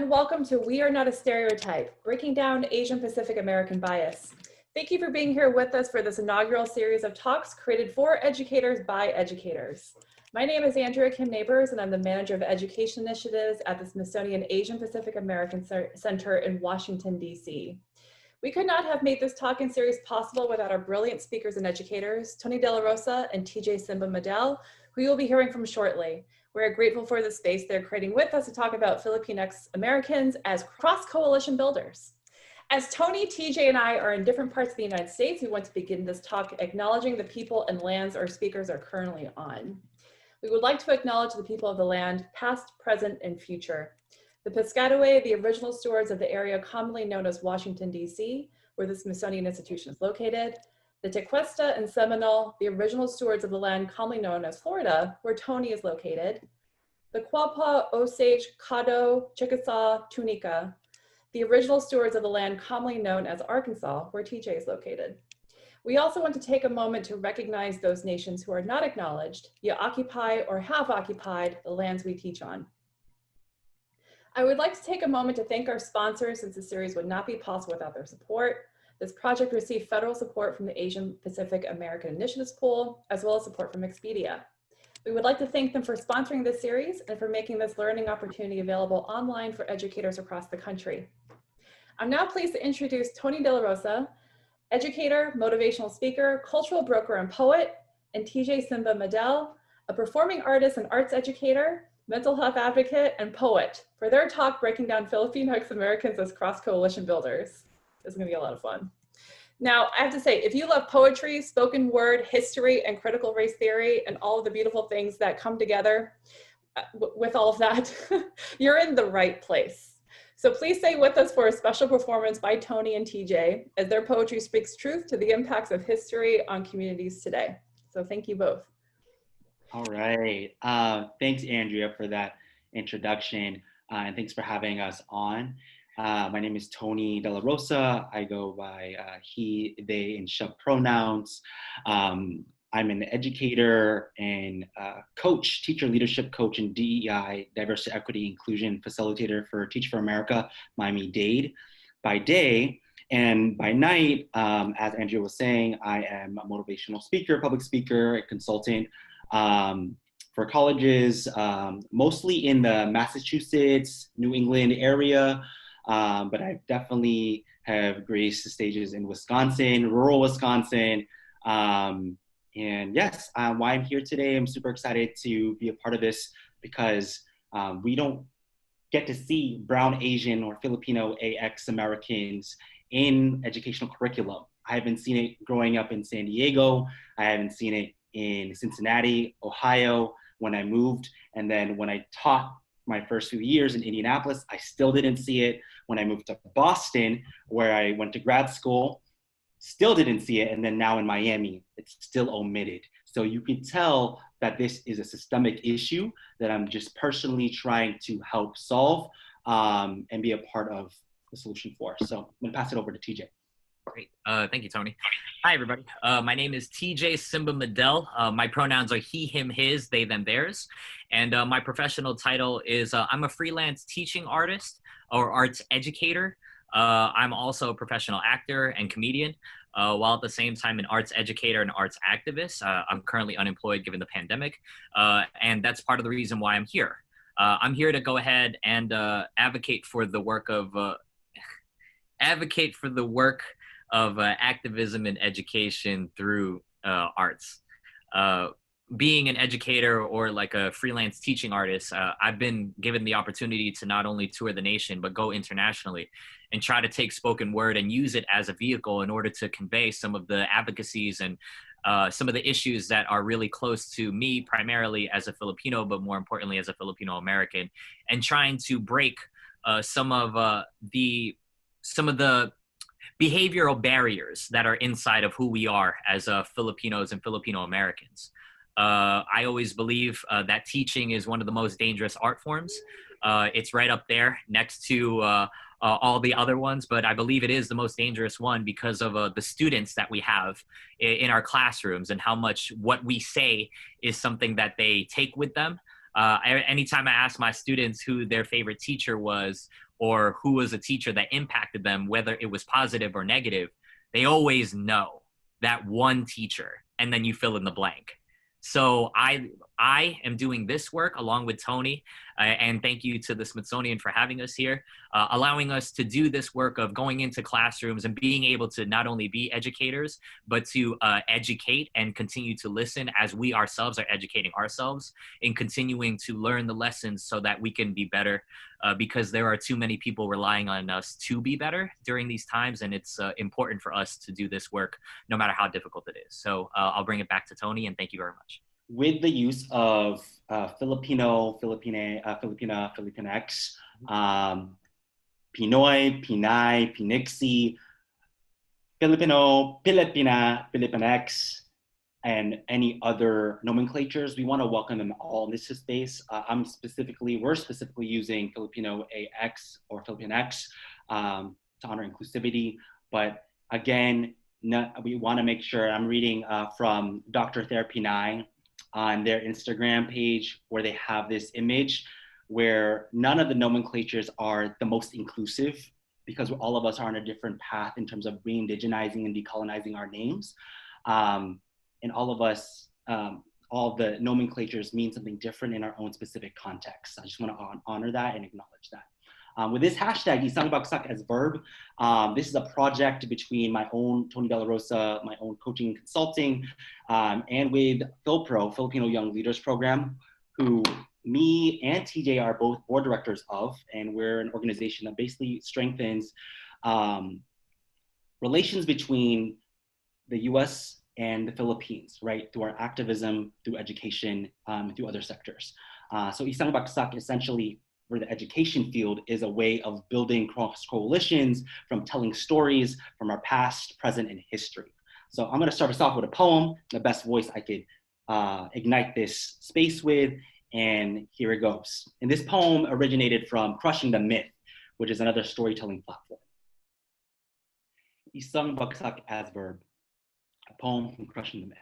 and welcome to We Are Not a Stereotype, breaking down Asian Pacific American bias. Thank you for being here with us for this inaugural series of talks created for educators by educators. My name is Andrea Kim Neighbors, and I'm the Manager of Education Initiatives at the Smithsonian Asian Pacific American Center in Washington, D.C. We could not have made this talking series possible without our brilliant speakers and educators, Tony DelaRosa and TJ Simba-Medel, who you'll be hearing from shortly. We're grateful for the space they're creating with us to talk about Filipino Americans as cross-coalition builders. As Tony, TJ, and I are in different parts of the United States, we want to begin this talk acknowledging the people and lands our speakers are currently on. We would like to acknowledge the people of the land, past, present, and future. The Piscataway, the original stewards of the area commonly known as Washington, D.C., where the Smithsonian Institution is located. The Tequesta and Seminole, the original stewards of the land commonly known as Florida, where Tony is located. The Quapaw, Osage, Caddo, Chickasaw, Tunica, the original stewards of the land commonly known as Arkansas, where TJ is located. We also want to take a moment to recognize those nations who are not acknowledged, yet occupy or have occupied the lands we teach on. I would like to take a moment to thank our sponsors, since the series would not be possible without their support. This project received federal support from the Asian Pacific American Initiatives Pool, as well as support from Expedia. We would like to thank them for sponsoring this series and for making this learning opportunity available online for educators across the country. I'm now pleased to introduce Tony DelaRosa, educator, motivational speaker, cultural broker, and poet, and TJ Simba-Medel, a performing artist and arts educator, mental health advocate, and poet, for their talk breaking down Filipino Americans as cross-coalition builders. This is gonna be a lot of fun. Now, I have to say, if you love poetry, spoken word, history, and critical race theory, and all of the beautiful things that come together with all of that, you're in the right place. So please stay with us for a special performance by Tony and TJ, as their poetry speaks truth to the impacts of history on communities today. So thank you both. All right. Thanks, Andrea, for that introduction, and thanks for having us on. My name is Tony DelaRosa. I go by he, they, and she pronouns. I'm an educator and coach, teacher leadership coach, and DEI, diversity, equity, inclusion facilitator for Teach for America, Miami-Dade by day. And by night, as Andrea was saying, I am a motivational speaker, public speaker, a consultant for colleges, mostly in the Massachusetts, New England area. But I definitely have graced the stages in Wisconsin, rural Wisconsin. And yes, why I'm here today, I'm super excited to be a part of this because we don't get to see Brown, Asian, or Filipino AX Americans in educational curriculum. I haven't seen it growing up in San Diego. I haven't seen it in Cincinnati, Ohio, when I moved. And then when I taught my first few years in Indianapolis, I still didn't see it. When I moved to Boston, where I went to grad school, still didn't see it. And then now in Miami, it's still omitted. So you can tell that this is a systemic issue that I'm just personally trying to help solve and be a part of the solution for. So I'm gonna pass it over to TJ. Great. Thank you, Tony. Hi, everybody. My name is TJ Simba-Medel. My pronouns are he, him, his, they, them, theirs. And my professional title is I'm a freelance teaching artist or arts educator. I'm also a professional actor and comedian, while at the same time an arts educator and arts activist. I'm currently unemployed given the pandemic, and that's part of the reason why I'm here. I'm here to go ahead and advocate for the work of activism and education through arts. Being an educator or like a freelance teaching artist, I've been given the opportunity to not only tour the nation, but go internationally and try to take spoken word and use it as a vehicle in order to convey some of the advocacies and some of the issues that are really close to me, primarily as a Filipino, but more importantly as a Filipino American, and trying to break some of the behavioral barriers that are inside of who we are as Filipinos and Filipino Americans. I always believe that teaching is one of the most dangerous art forms. It's right up there next to all the other ones, but I believe it is the most dangerous one because of the students that we have in our classrooms and how much what we say is something that they take with them Anytime I ask my students who their favorite teacher was or who was a teacher that impacted them, whether it was positive or negative, they always know that one teacher, and then you fill in the blank. So I am doing this work along with Tony, and thank you to the Smithsonian for having us here, allowing us to do this work of going into classrooms and being able to not only be educators, but to educate and continue to listen as we ourselves are educating ourselves in continuing to learn the lessons so that we can be better, because there are too many people relying on us to be better during these times, and it's important for us to do this work no matter how difficult it is. So I'll bring it back to Tony, and thank you very much. With the use of Filipino, Filipina, Filippinex, Pinoy, Pinay, Pinixi, Filipino, Filipina, Filippinex, and any other nomenclatures, we want to welcome them all in this space. We're specifically using Filipino AX or Filippinex to honor inclusivity. But again, we want to make sure, I'm reading from Dr. Therapy 9 on their Instagram page, where they have this image where none of the nomenclatures are the most inclusive, because all of us are on a different path in terms of re-indigenizing and decolonizing our names. And all of us, all the nomenclatures mean something different in our own specific context. I just want to honor that and acknowledge that. With this hashtag, Isang Bagsak as verb, this is a project between my own Tony DelaRosa, my own coaching and consulting, and with PhilPro, Filipino Young Leaders Program, who me and TJ are both board directors of, and we're an organization that basically strengthens relations between the US and the Philippines, right? Through our activism, through education, through other sectors. So Isang Baksak essentially, for the education field, is a way of building cross coalitions from telling stories from our past, present, and history. So I'm gonna start us off with a poem, the best voice I could ignite this space with, and here it goes. And this poem originated from Crushing the Myth, which is another storytelling platform. Isang Bagsak as verb, a poem from Crushing the Myth.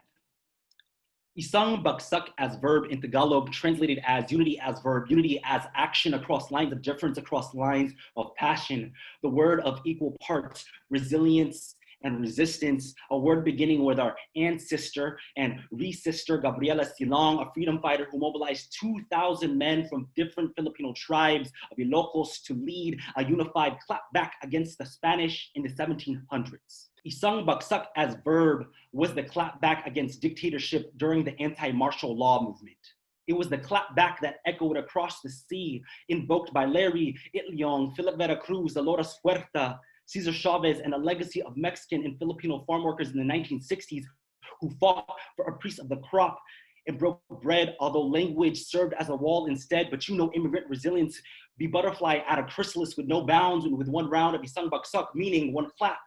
Isang Baksak as verb in Tagalog, translated as unity as verb, unity as action across lines of difference, across lines of passion, the word of equal parts, resilience and resistance, a word beginning with our ancestor and re-sister Gabriela Silong, a freedom fighter who mobilized 2,000 men from different Filipino tribes of Ilocos to lead a unified clapback against the Spanish in the 1700s. Isang Baksak as verb was the clapback against dictatorship during the anti-martial law movement. It was the clapback that echoed across the sea, invoked by Larry Itliong, Philip Vera Cruz, Dolores Huerta, Cesar Chavez, and a legacy of Mexican and Filipino farm workers in the 1960s who fought for a piece of the crop and broke bread, although language served as a wall instead. But immigrant resilience, be butterfly at a chrysalis with no bounds, and with one round of Isang Baksak, meaning one clap,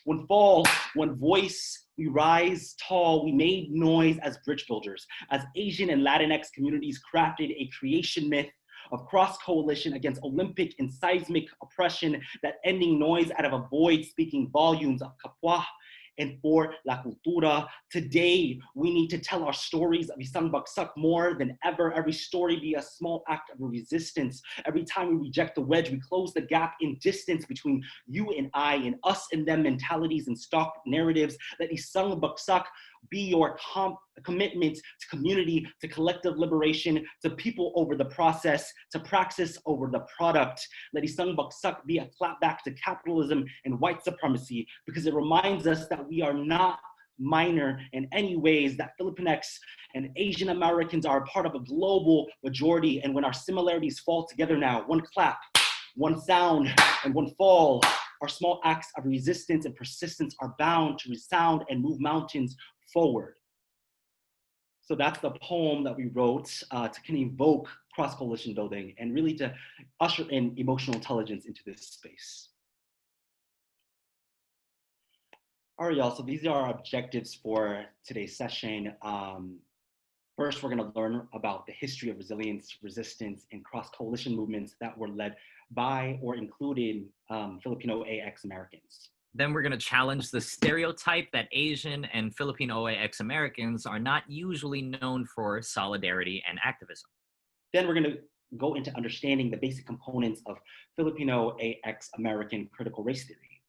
one fall, one voice, we rise tall. We made noise as bridge builders, as Asian and Latinx communities crafted a creation myth of cross coalition against Olympic and seismic oppression, that ending noise out of a void speaking volumes of kapwa and for la cultura. Today, we need to tell our stories of Isang Baksak more than ever. Every story be a small act of resistance. Every time we reject the wedge, we close the gap in distance between you and I, and us and them mentalities and stock narratives. Let Isang Baksak be your commitment to community, to collective liberation, to people over the process, to praxis over the product. Let Isang Baksak be a clapback to capitalism and white supremacy, because it reminds us that we are not minor in any ways, that Filippinex and Asian Americans are a part of a global majority. And when our similarities fall together now, one clap, one sound, and one fall, our small acts of resistance and persistence are bound to resound and move mountains forward. So that's the poem that we wrote to kind of evoke cross-coalition building and really to usher in emotional intelligence into this space. All right, y'all, so these are our objectives for today's session. First, we're gonna learn about the history of resilience, resistance, and cross-coalition movements that were led by or included Filipino AX Americans. Then we're going to challenge the stereotype that Asian and Filipino AX Americans are not usually known for solidarity and activism. Then we're going to go into understanding the basic components of Filipino AX American critical race theory.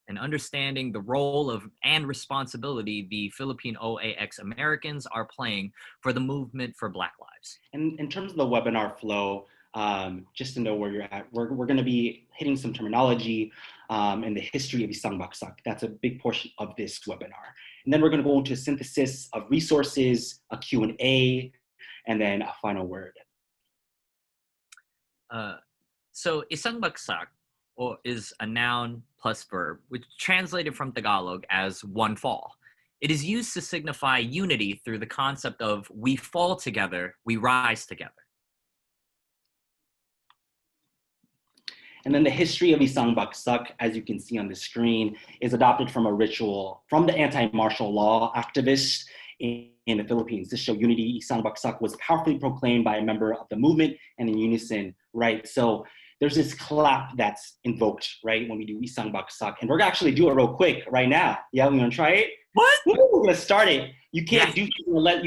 And understanding the role of and responsibility the Filipino AX Americans are playing for the movement for Black lives. And in terms of the webinar flow, just to know where you're at, we're going to be hitting some terminology and the history of Isang Baksak. That's a big portion of this webinar. And then we're going to go into a synthesis of resources, a Q&A, and then a final word. So Isang Bagsak is a noun plus verb, which translated from Tagalog as one fall. It is used to signify unity through the concept of we fall together, we rise together. And then the history of Isang Baksak, as you can see on the screen, is adopted from a ritual from the anti-martial law activists in the Philippines. To show unity, Isang Baksak was powerfully proclaimed by a member of the movement and in unison, right? So there's this clap that's invoked, right, when we do Isang Baksak. And we're gonna actually do it real quick right now. Yeah, we gonna try it? What? We're gonna start it. You can't you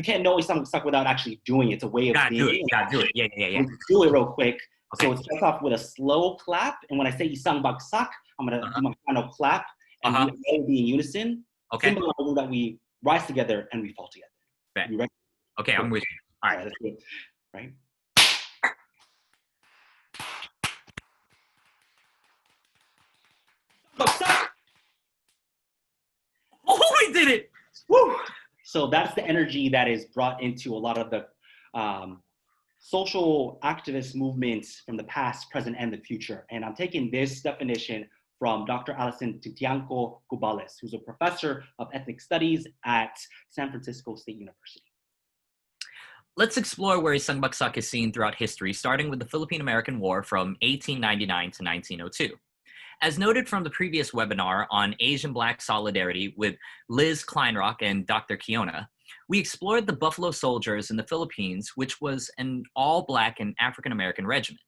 can't know Isang Baksak without actually doing it. It's a way of being. You gotta do it. Yeah. Do it real quick. Okay. So it starts off with a slow clap. And when I say Isang Baksak, I'm gonna do my final clap and we all be in unison. Okay. Symbolizing that we rise together and we fall together. Bet. You ready? Okay, I'm with you. All right. That's good. Right? Oh, we did it! Woo! So that's the energy that is brought into a lot of the social activist movements from the past, present, and the future. And I'm taking this definition from Dr. Alison Titianco Cubales, who's a professor of ethnic studies at San Francisco State University. Let's explore where Isang Baksak is seen throughout history, starting with the Philippine-American War from 1899 to 1902. As noted from the previous webinar on Asian Black solidarity with Liz Kleinrock and Dr. Kiona, we explored the Buffalo Soldiers in the Philippines, which was an all-Black and African-American regiment.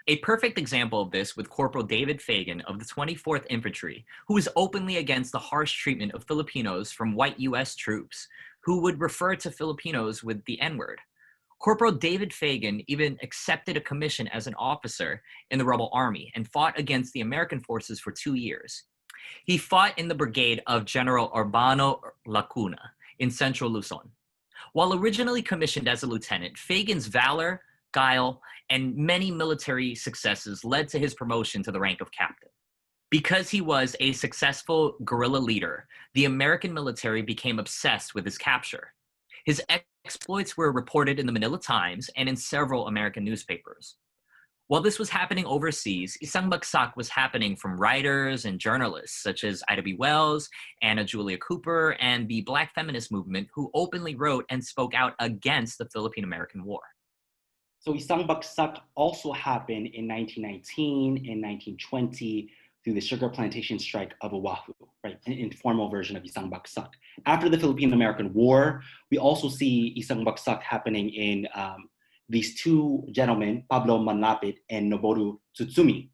A perfect example of this with Corporal David Fagan of the 24th Infantry, who was openly against the harsh treatment of Filipinos from white US troops, who would refer to Filipinos with the N-word. Corporal David Fagan even accepted a commission as an officer in the rebel army and fought against the American forces for 2 years. He fought in the brigade of General Urbano Lacuna in central Luzon. While originally commissioned as a lieutenant, Fagan's valor, guile, and many military successes led to his promotion to the rank of captain. Because he was a successful guerrilla leader, the American military became obsessed with his capture. His exploits were reported in the Manila Times and in several American newspapers. While this was happening overseas, Isang Baksak was happening from writers and journalists such as Ida B. Wells, Anna Julia Cooper, and the Black feminist movement, who openly wrote and spoke out against the Philippine-American War. So Isang Baksak also happened in 1919 and 1920 through the sugar plantation strike of Oahu, right? An informal version of Isang Baksak. After the Philippine-American War, we also see Isang Baksak happening in these two gentlemen, Pablo Manlapit and Noboru Tsutsumi,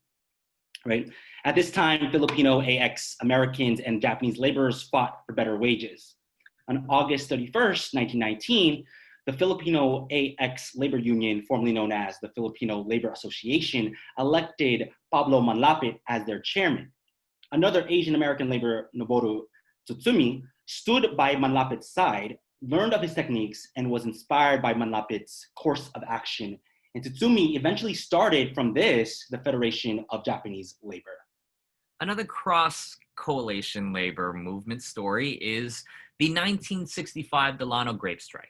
right? At this time, Filipino AX Americans and Japanese laborers fought for better wages. On August 31st, 1919, the Filipino AX Labor Union, formerly known as the Filipino Labor Association, elected Pablo Manlapit as their chairman. Another Asian American laborer, Noboru Tsutsumi, stood by Manlapit's side, learned of his techniques, and was inspired by Manlapit's course of action. And Tsutsumi eventually started from this, the Federation of Japanese Labor. Another cross-coalition labor movement story is the 1965 Delano Grape strike.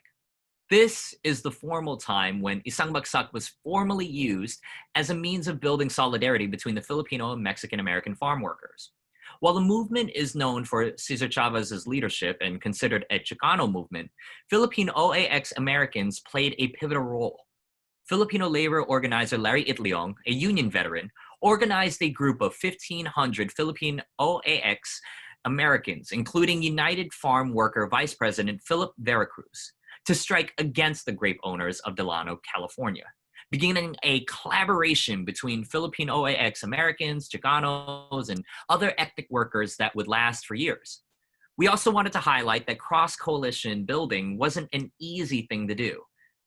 This is the formal time when Isang Baksak was formally used as a means of building solidarity between the Filipino and Mexican-American farm workers. While the movement is known for Cesar Chavez's leadership and considered a Chicano movement, Filipino OAX Americans played a pivotal role. Filipino labor organizer Larry Itliong, a union veteran, organized a group of 1,500 Filipino OAX Americans, including United Farm Worker Vice President Philip Veracruz, to strike against the grape owners of Delano, California, beginning a collaboration between Filipino OAX Americans, Chicanos, and other ethnic workers that would last for years. We also wanted to highlight that cross-coalition building wasn't an easy thing to do.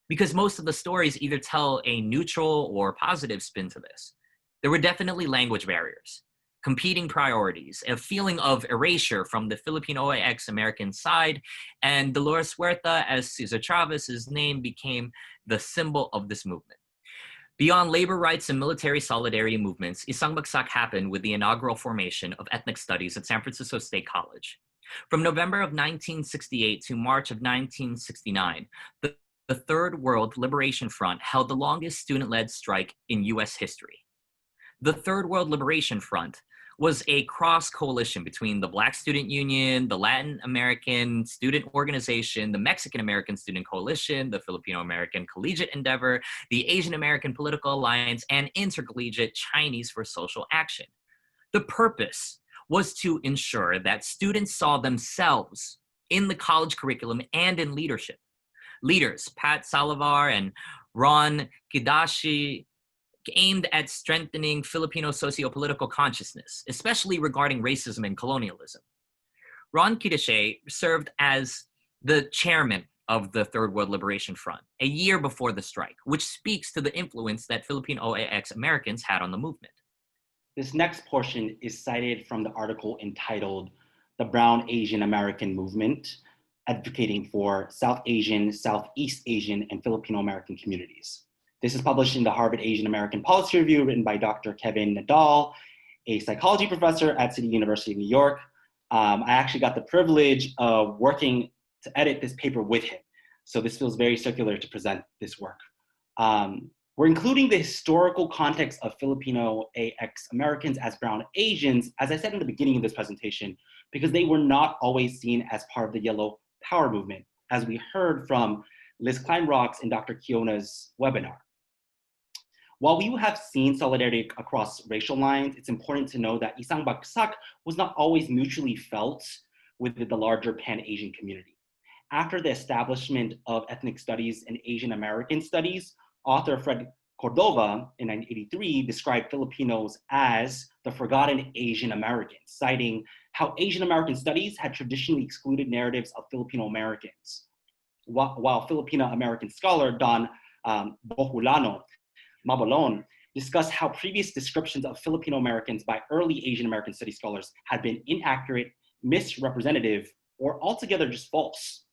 because most of the stories either tell a neutral or positive spin to this. There were definitely language barriers, competing priorities, a feeling of erasure from the Filipino OAX American side, and Dolores Huerta, as Cesar Chavez's name, became the symbol of this movement. Beyond labor rights and military solidarity movements, Isang Bagsak happened with the inaugural formation of ethnic studies at San Francisco State College. From November of 1968 to March of 1969, the Third World Liberation Front held the longest student-led strike in US history. The Third World Liberation Front was a cross-coalition between the Black Student Union, the Latin American Student Organization, the Mexican American Student Coalition, the Filipino American Collegiate Endeavor, the Asian American Political Alliance, and Intercollegiate Chinese for Social Action. The purpose was to ensure that students saw themselves in the college curriculum and in leadership. Leaders, Pat Salavar and Ron Kidashi, aimed at strengthening Filipino socio-political consciousness, especially regarding racism and colonialism. Ron Kidashi served as the chairman of the Third World Liberation Front a year before the strike, which speaks to the influence that Filipino OAX Americans had on the movement. This next portion is cited from the article entitled "The Brown Asian American Movement, Advocating for South Asian, Southeast Asian, and Filipino American Communities." This is published in the Harvard Asian American Policy Review, written by Dr. Kevin Nadal, a psychology professor at City University of New York. I actually got the privilege of working to edit this paper with him. So this feels very circular to present this work. We're including the historical context of Filipino AX Americans as brown Asians, as I said in the beginning of this presentation, because they were not always seen as part of the Yellow Power movement, as we heard from Liz Kleinrock's and Dr. Kiona's webinar. While we have seen solidarity across racial lines, it's important to know that Isang Baksak was not always mutually felt within the larger Pan-Asian community. After the establishment of ethnic studies and Asian American studies, author Fred Cordova in 1983 described Filipinos as the forgotten Asian Americans, citing how Asian American studies had traditionally excluded narratives of Filipino Americans. While Filipino American scholar Don Bohulano Mabalon discussed how previous descriptions of Filipino Americans by early Asian American study scholars had been inaccurate, misrepresentative, or altogether just false.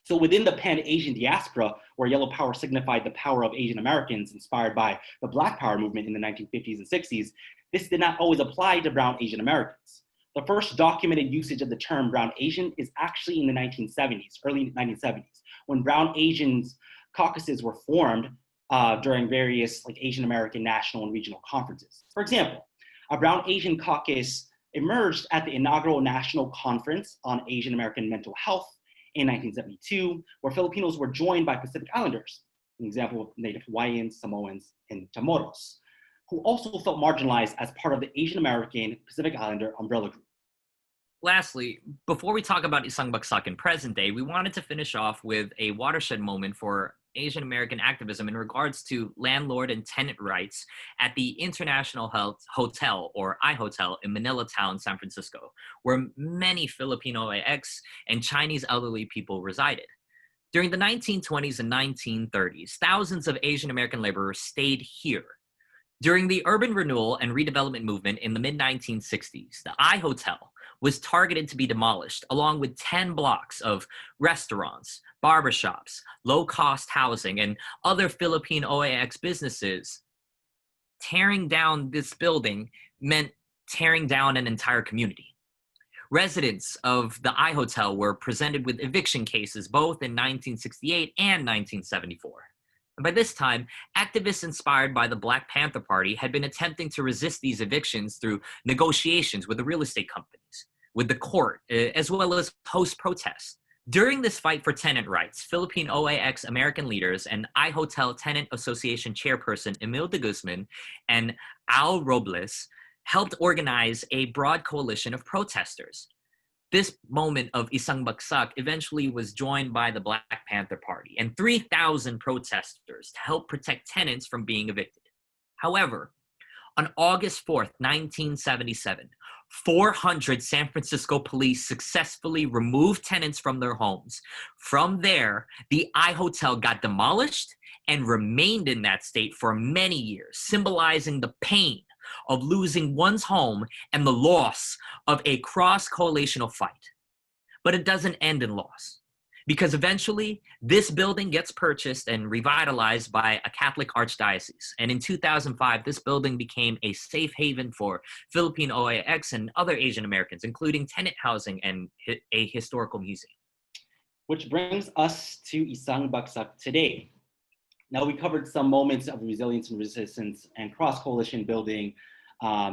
So within the Pan-Asian diaspora, where Yellow Power signified the power of Asian Americans inspired by the Black Power movement in the 1950s and 60s, this did not always apply to brown Asian Americans. The first documented usage of the term brown Asian is actually in the 1970s, early 1970s, when brown Asians caucuses were formed during various Asian American national and regional conferences. For example, a brown Asian caucus emerged at the inaugural National Conference on Asian American Mental Health in 1972, where Filipinos were joined by Pacific Islanders, an example of Native Hawaiians, Samoans, and Chamorros, who also felt marginalized as part of the Asian American Pacific Islander umbrella group. Lastly, before we talk about Isang Baksak in present day, we wanted to finish off with a watershed moment for Asian American activism in regards to landlord and tenant rights at the International Hotel, or iHotel, in Manila Town, San Francisco, where many Filipino AX and Chinese elderly people resided. During the 1920s and 1930s, thousands of Asian American laborers stayed here. During the urban renewal and redevelopment movement in the mid-1960s, the iHotel was targeted to be demolished, along with 10 blocks of restaurants, barbershops, low-cost housing, and other Philippine OAX businesses. Tearing down this building meant tearing down an entire community. Residents of the iHotel were presented with eviction cases both in 1968 and 1974. And by this time, activists inspired by the Black Panther Party had been attempting to resist these evictions through negotiations with the real estate companies, with the court, as well as host protests. During this fight for tenant rights, Philippine OAX American leaders and iHotel Tenant Association chairperson Emil de Guzman and Al Robles helped organize a broad coalition of protesters. This moment of Isang Bagsak eventually was joined by the Black Panther Party and 3,000 protesters to help protect tenants from being evicted. However, on August 4th, 1977, 400 San Francisco police successfully removed tenants from their homes. From there, the I Hotel got demolished and remained in that state for many years, symbolizing the pain of losing one's home and the loss of a cross-coalitional fight. But it doesn't end in loss, because eventually this building gets purchased and revitalized by a Catholic archdiocese. And in 2005, this building became a safe haven for Filipino AX and other Asian Americans, including tenant housing and a historical museum. Which brings us to Isang Baksak today. Now, we covered some moments of resilience and resistance and cross-coalition building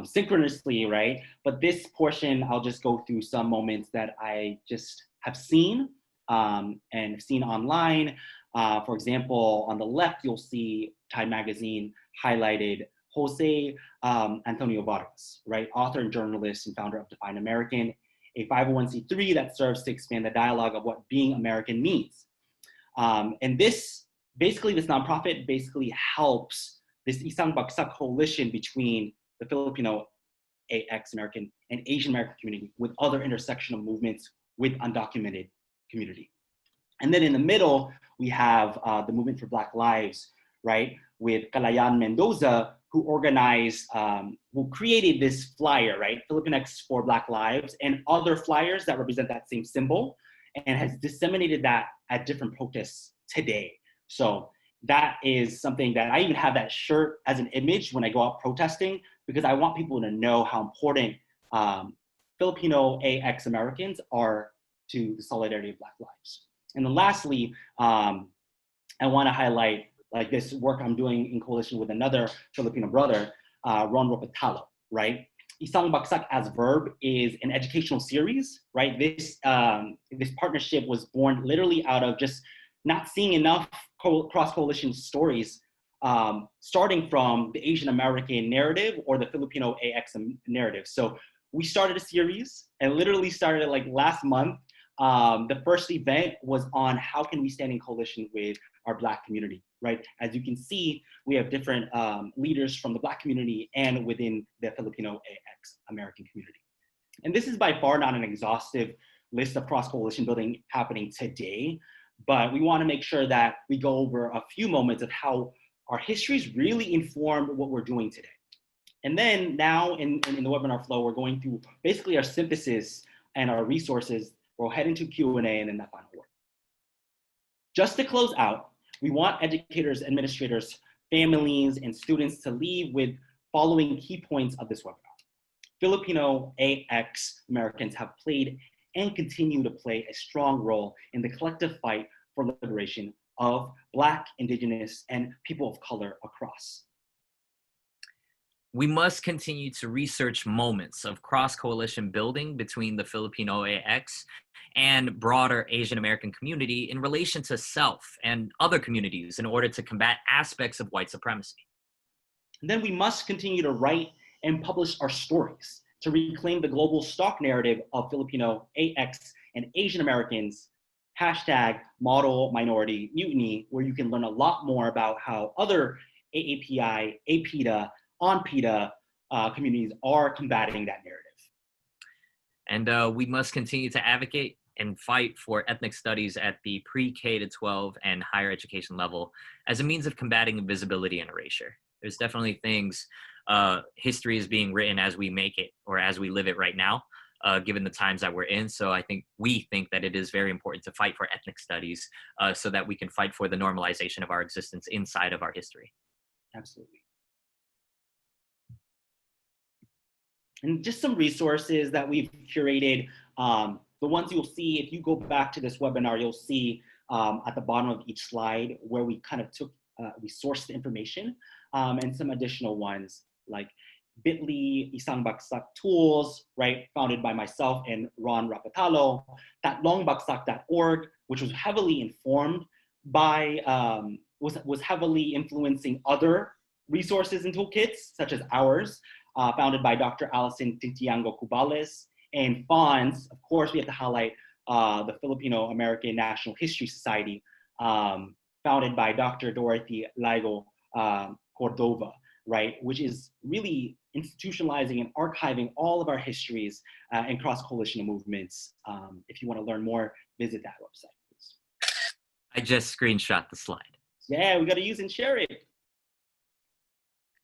synchronously, right? But this portion, I'll just go through some moments that I just have seen and have seen online. For example, on the left, you'll see Time Magazine highlighted Jose Antonio Vargas, right? Author and journalist and founder of Define American, a 501c3 that serves to expand the dialogue of what being American means. And this nonprofit basically helps this Isang Bagsak coalition between the Filipino, AX American, and Asian American community with other intersectional movements with undocumented community. And then in the middle, we have the Movement for Black Lives, right? With Kalayan Mendoza, who organized, who created this flyer, right? Filipinx for Black Lives, and other flyers that represent that same symbol, and has disseminated that at different protests today. So that is something that I even have that shirt as an image when I go out protesting, because I want people to know how important Filipino AX Americans are to the solidarity of Black lives. And then lastly, I want to highlight like this work I'm doing in coalition with another Filipino brother, Ron Ropatalo, right? Isang Baksak as verb is an educational series, right? This partnership was born literally out of just not seeing enough cross-coalition stories, starting from the Asian American narrative or the Filipino AX narrative. So we started a series and literally started like last month. The first event was on how can we stand in coalition with our Black community, right? As you can see, we have different leaders from the Black community and within the Filipino AX American community. And this is by far not an exhaustive list of cross-coalition building happening today, but we want to make sure that we go over a few moments of how our histories really informed what we're doing today. And then now in the webinar flow, we're going through basically our synthesis and our resources. We'll head into Q&A and then that final word. Just to close out, we want educators, administrators, families, and students to leave with following key points of this webinar. Filipino AX Americans have played and continue to play a strong role in the collective fight for liberation of Black, Indigenous, and people of color across. We must continue to research moments of cross-coalition building between the Filipino AX and broader Asian American community in relation to self and other communities in order to combat aspects of white supremacy. And then we must continue to write and publish our stories to reclaim the global stock narrative of Filipino AX and Asian Americans, #model minority mutiny, where you can learn a lot more about how other AAPI, APEDA, ONPEDA communities are combating that narrative. And we must continue to advocate and fight for ethnic studies at the pre-K to 12 and higher education level as a means of combating invisibility and erasure. There's definitely things, history is being written as we make it or as we live it right now, given the times that we're in. So we think that it is very important to fight for ethnic studies so that we can fight for the normalization of our existence inside of our history. Absolutely. And just some resources that we've curated. The ones you'll see, if you go back to this webinar, you'll see at the bottom of each slide where we kind of we sourced the information, and some additional ones like bit.ly, Isang Baksak tools, right, founded by myself and Ron Rapatalo, tatlongbaksak.org, which was heavily informed by, was heavily influencing other resources and toolkits, such as ours, founded by Dr. Alison Tintiango Cubales, and FONS. Of course, we have to highlight the Filipino American National History Society, founded by Dr. Dorothy Laigo Cordova. right? Which is really institutionalizing and archiving all of our histories and cross-coalition movements. If you want to learn more, visit that website, please. I just screenshot the slide. Yeah, we got to use and share it.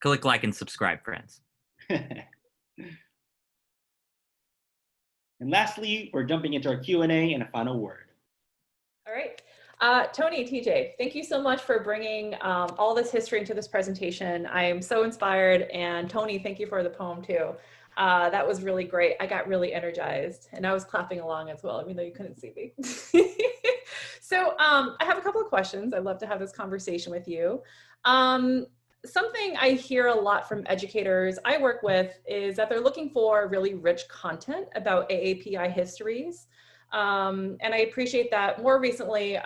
Click like and subscribe, friends. And lastly, we're jumping into our Q&A and a final word. All right. Tony, TJ, thank you so much for bringing all this history into this presentation. I am so inspired. And Tony, thank you for the poem too. That was really great. I got really energized and I was clapping along as well, even though you couldn't see me. So I have a couple of questions. I'd love to have this conversation with you. Something I hear a lot from educators I work with is that they're looking for really rich content about AAPI histories. And I appreciate that. More recently,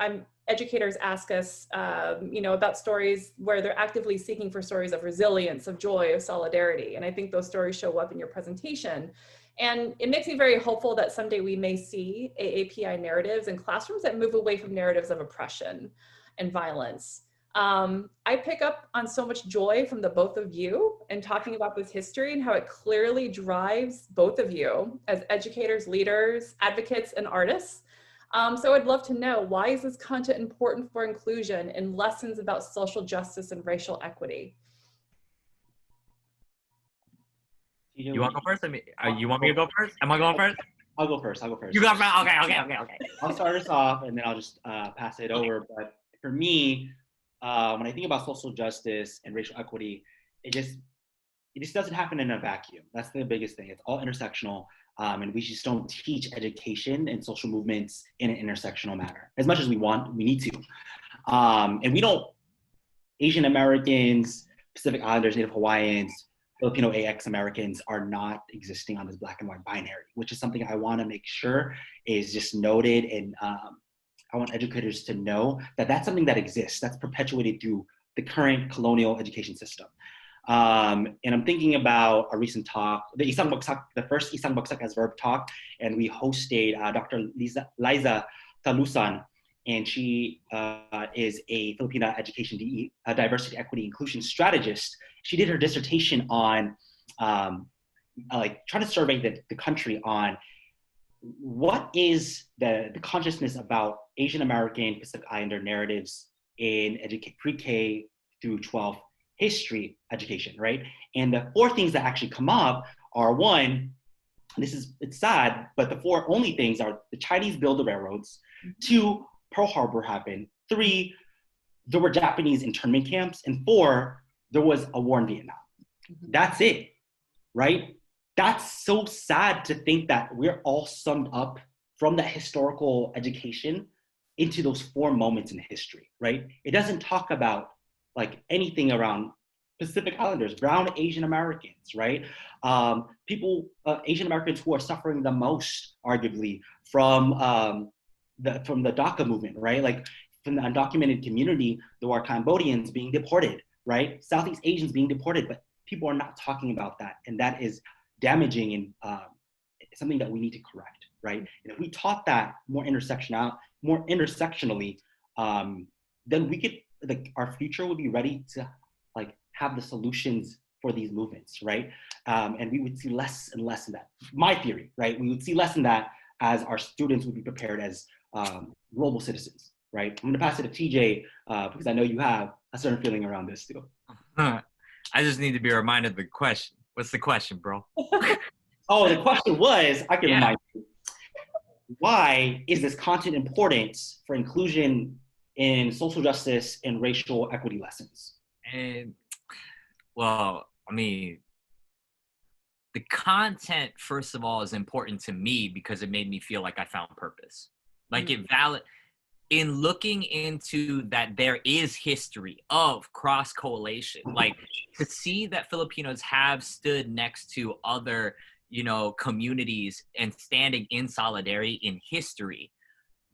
educators ask us, about stories where they're actively seeking for stories of resilience, of joy, of solidarity. And I think those stories show up in your presentation. And it makes me very hopeful that someday we may see AAPI narratives in classrooms that move away from narratives of oppression and violence. I pick up on so much joy from the both of you in talking about this history and how it clearly drives both of you as educators, leaders, advocates, and artists. So I'd love to know, why is this content important for inclusion in lessons about social justice and racial equity? You want to go first? You want me to go first? Am I going first? I'll go first. You go first? Okay. I'll start us off and then I'll just pass it over. But for me, when I think about social justice and racial equity, it just doesn't happen in a vacuum. That's the biggest thing. It's all intersectional, and we just don't teach education and social movements in an intersectional manner as much as we need to. And we don't, Asian Americans, Pacific Islanders, Native Hawaiians, Filipino AX Americans are not existing on this black and white binary, which is something I want to make sure is just noted. And I want educators to know that that's something that exists, that's perpetuated through the current colonial education system. And I'm thinking about a recent talk, the Isang Bagsak, the first Isang Baksak as verb talk, and we hosted Dr. Liza Talusan, and she is a Filipino education diversity, equity, inclusion strategist. She did her dissertation on trying to survey the country on what is the consciousness about Asian American Pacific Islander narratives in pre-K through 12 history education, right? And the four things that actually come up are, one, it's sad, but the four only things are: the Chinese build the railroads; two, Pearl Harbor happened; three, there were Japanese internment camps; and four, there was a war in Vietnam. That's it, right? That's so sad to think that we're all summed up from that historical education into those four moments in history, right? It doesn't talk about anything around Pacific Islanders, brown Asian Americans, right? Asian Americans who are suffering the most, arguably, from the DACA movement, right? From the undocumented community, there are Cambodians being deported, right? Southeast Asians being deported, but people are not talking about that, and that is damaging and something that we need to correct, right? And if we taught that more intersectionally, then we could, our future would be ready to have the solutions for these movements, right? And we would see less and less in that. My theory, right? We would see less in that as our students would be prepared as global citizens, right? I'm gonna pass it to TJ because I know you have a certain feeling around this too. I just need to be reminded of the question. What's the question, bro? Oh, the question was, I can remind you, why is this content important for inclusion in social justice and racial equity lessons? And, well, I mean, the content, first of all, is important to me because it made me feel like I found purpose. In looking into that there is history of cross-coalition, to see that Filipinos have stood next to other, communities and standing in solidarity in history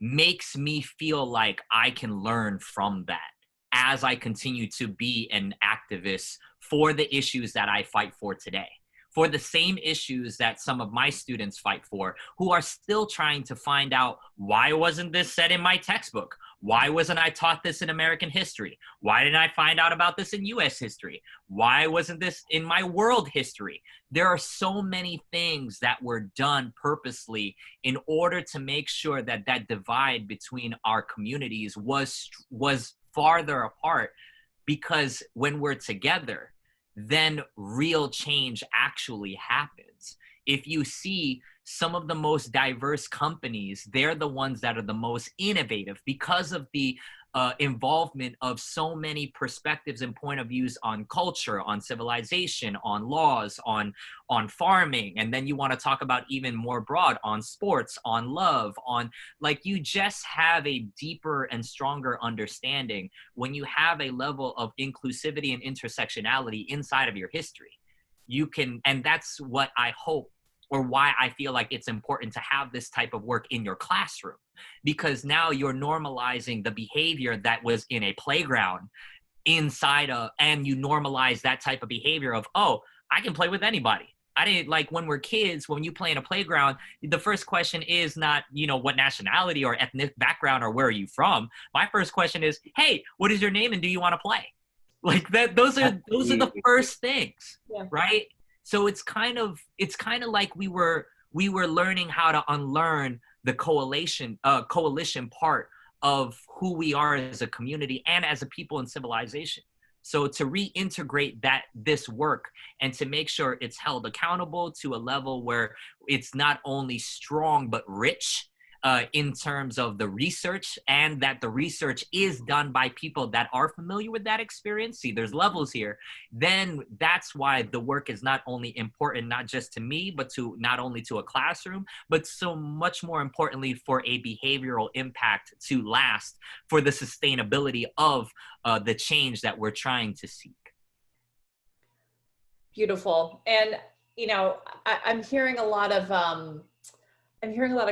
makes me feel like I can learn from that as I continue to be an activist for the issues that I fight for today. for the same issues that some of my students fight for, who are still trying to find out, why wasn't this said in my textbook? Why wasn't I taught this in American history? Why didn't I find out about this in US history? Why wasn't this in my world history? There are so many things that were done purposely in order to make sure that that divide between our communities was farther apart, because when we're together, then real change actually happens. If you see some of the most diverse companies, they're the ones that are the most innovative because of the involvement of so many perspectives and point of views on culture, on civilization, on laws, on farming. And then you want to talk about even more broad on sports, on love, on, like, you just have a deeper and stronger understanding when you have a level of inclusivity and intersectionality inside of your history. You can, and that's what I hope, or why I feel like it's important to have this type of work in your classroom, because now you're normalizing the behavior that was in a playground inside of, and you normalize that type of behavior of, oh, I can play with anybody. I didn't, like, when we're kids, when you play in a playground, the first question is not, you know, what nationality or ethnic background or where are you from? My first question is, hey, what is your name and do you want to play? Like that, those are the first things, yeah. Right? So it's kind of like we were learning how to unlearn the coalition part of who we are as a community and as a people in civilization. So to reintegrate this work and to make sure it's held accountable to a level where it's not only strong but rich in terms of the research, and that the research is done by people that are familiar with that experience. See, there's levels here. Then that's why the work is not only important, not just to me, but to not only to a classroom, but so much more importantly for a behavioral impact to last, for the sustainability of the change that we're trying to seek. Beautiful. And, you know, I'm hearing a lot of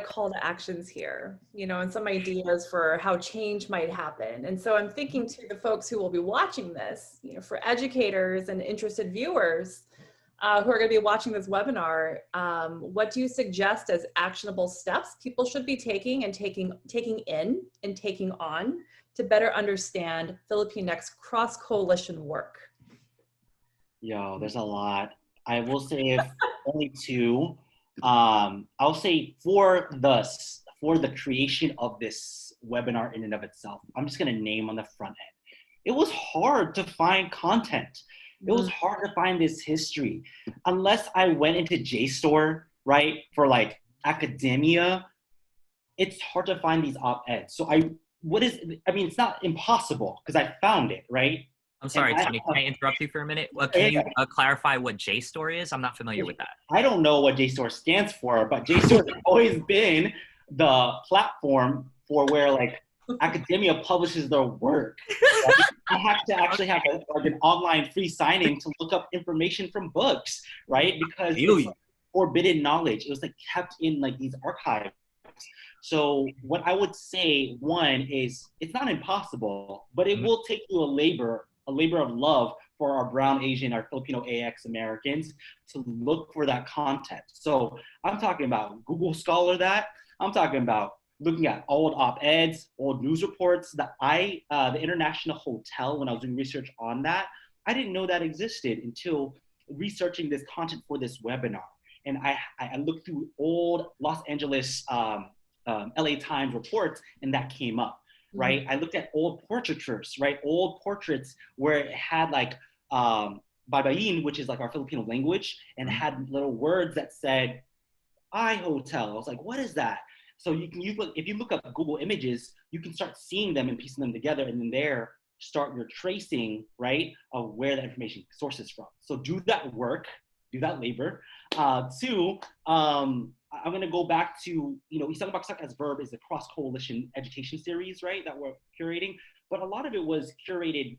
call to actions here, you know, and some ideas for how change might happen. And so I'm thinking to the folks who will be watching this, you know, for educators and interested viewers who are going to be watching this webinar, what do you suggest as actionable steps people should be taking and taking in and taking on to better understand Filippine's cross-coalition work? Yo, there's a lot. I will say if only two. I'll say for the creation of this webinar in and of itself, I'm just gonna name on the front end. It was hard to find content. It was hard to find this history. Unless I went into JSTOR, right, for like academia, it's hard to find these op-eds. So it's not impossible because I found it, right? I'm sorry, Tony, can I interrupt you for a minute? Can you clarify what JSTOR is? I'm not familiar with that. I don't know what JSTOR stands for, but JSTOR has always been the platform for where like academia publishes their work. Right? I have to actually have an online free sign-in to look up information from books, right? Because it's like forbidden knowledge. It was like kept in like these archives. So what I would say, one, is it's not impossible, but it will take you a labor of love for our brown, Asian, our Filipino AX Americans to look for that content. So I'm talking about Google Scholar that. I'm talking about looking at old op-eds, old news reports. The International Hotel, when I was doing research on that, I didn't know that existed until researching this content for this webinar. And I looked through old Los Angeles, LA Times reports, and that came up. Right, I looked at old portraitures, right? Old portraits where it had like Babayin, which is like our Filipino language, and had little words that said "I hotel." I was like, what is that? So if you look up Google Images, you can start seeing them and piecing them together, and then there start your tracing, right, of where the information sources from. So do that work, do that labor. Two, I'm going to go back to, you know, Isang Baksak as verb is a cross-coalition education series, right, that we're curating. But a lot of it was curated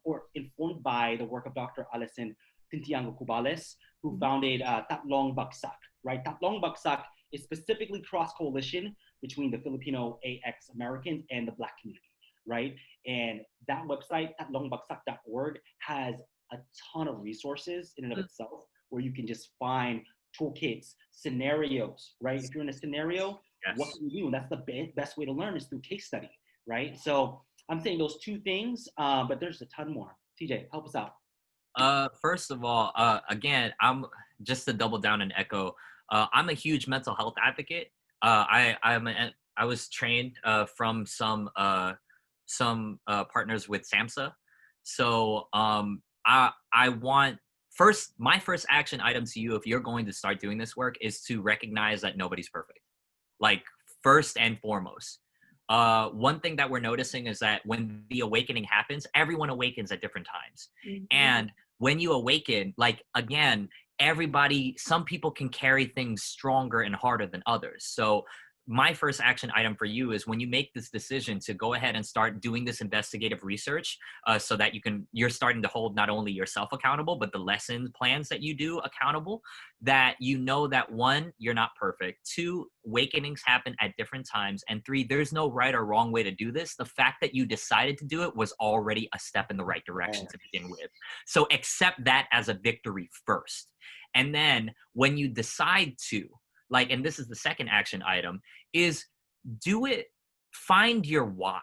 or informed by the work of Dr. Alison Tintiango-Cubales, who founded Isang Bagsak, right? Isang Baksak is specifically cross-coalition between the Filipino AX Americans and the Black community, right? And that website, isangbaksak.org, has a ton of resources in and of itself, where you can just find toolkits, scenarios, right? If you're in a scenario, what can you do? That's the best way to learn is through case study, right? So I'm saying those two things, but there's a ton more. TJ, help us out. First of all, again, I'm just to double down and echo. I'm a huge mental health advocate. I was trained from some partners with SAMHSA. So I want my first action item to you, if you're going to start doing this work, is to recognize that nobody's perfect. Like, first and foremost. One thing that we're noticing is that when the awakening happens, everyone awakens at different times. Mm-hmm. And when you awaken, like, again, some people can carry things stronger and harder than others. So my first action item for you is when you make this decision to go ahead and start doing this investigative research, so that you're starting to hold not only yourself accountable, but the lesson plans that you do accountable, that you know that 1, you're not perfect, 2, awakenings happen at different times, and 3, there's no right or wrong way to do this. The fact that you decided to do it was already a step in the right direction to begin with. So accept that as a victory first. And then when you decide to, like, and this is the second action item, is do it, find your why.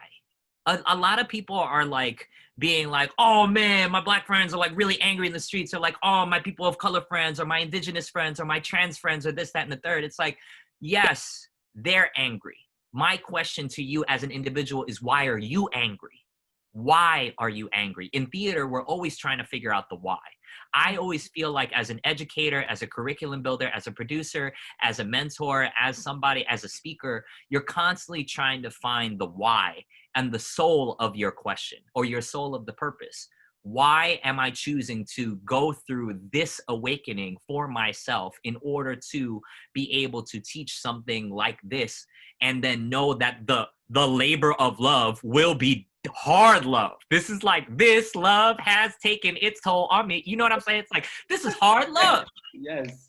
A lot of people are like being like, oh man, my Black friends are like really angry in the streets. They're like, oh, my people of color friends, or my indigenous friends, or my trans friends, or this, that, and the third. It's like, yes, they're angry. My question to you as an individual is, why are you angry? Why are you angry? In theater, we're always trying to figure out the why. I always feel like, as an educator, as a curriculum builder, as a producer, as a mentor, as somebody, as a speaker, you're constantly trying to find the why and the soul of your question, or your soul of the purpose. Why am I choosing to go through this awakening for myself in order to be able to teach something like this, and then know that the labor of love will be hard love? This is like, this love has taken its toll on me. You know what I'm saying? It's like, this is hard love. Yes.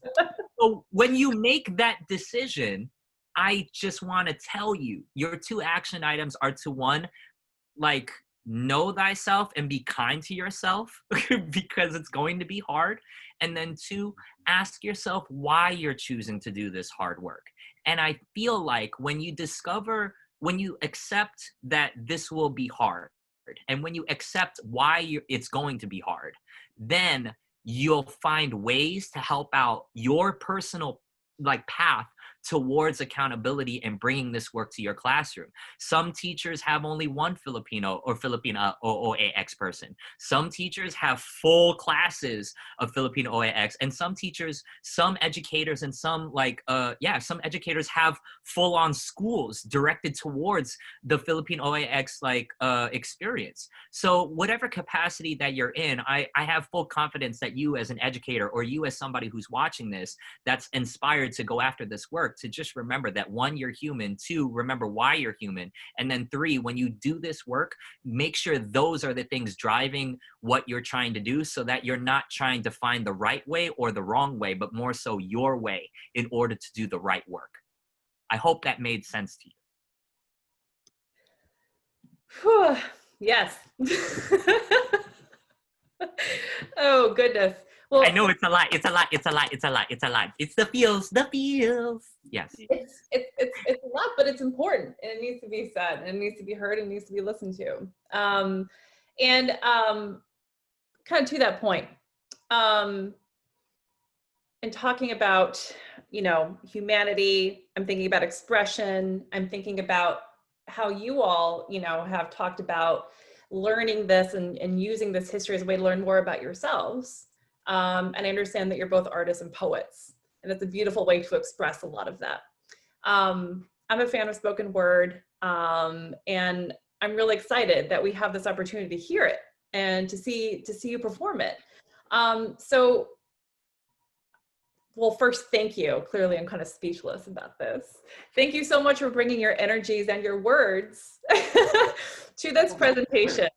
So when you make that decision, I just want to tell you, your 2 action items are to, 1, like, know thyself and be kind to yourself because it's going to be hard. And then 2, ask yourself why you're choosing to do this hard work. And I feel like when you accept that this will be hard, and when you accept why it's going to be hard, then you'll find ways to help out your personal, like, path towards accountability and bringing this work to your classroom. Some teachers have only 1 Filipino or Filipina OAX person. Some teachers have full classes of Filipino OAX, and some educators, and some educators have full-on schools directed towards the Filipino OAX experience. So whatever capacity that you're in, I have full confidence that you as an educator, or you as somebody who's watching this that's inspired to go after this work, to just remember that, 1, you're human, 2, remember why you're human, and then 3, when you do this work, make sure those are the things driving what you're trying to do, so that you're not trying to find the right way or the wrong way, but more so your way in order to do the right work. I hope that made sense to you. Whew. Yes. Oh, goodness. Well, I know it's a lot. It's the feels. Yes. It's a lot, but it's important, and it needs to be said, and it needs to be heard, and it needs to be listened to. Kind of to that point, and talking about, humanity, I'm thinking about expression. I'm thinking about how you all, have talked about learning this and using this history as a way to learn more about yourselves. And I understand that you're both artists and poets, and it's a beautiful way to express a lot of that. I'm a fan of spoken word, and I'm really excited that we have this opportunity to hear it and to see you perform it. Well, first, thank you. Clearly, I'm kind of speechless about this. Thank you so much for bringing your energies and your words to this presentation.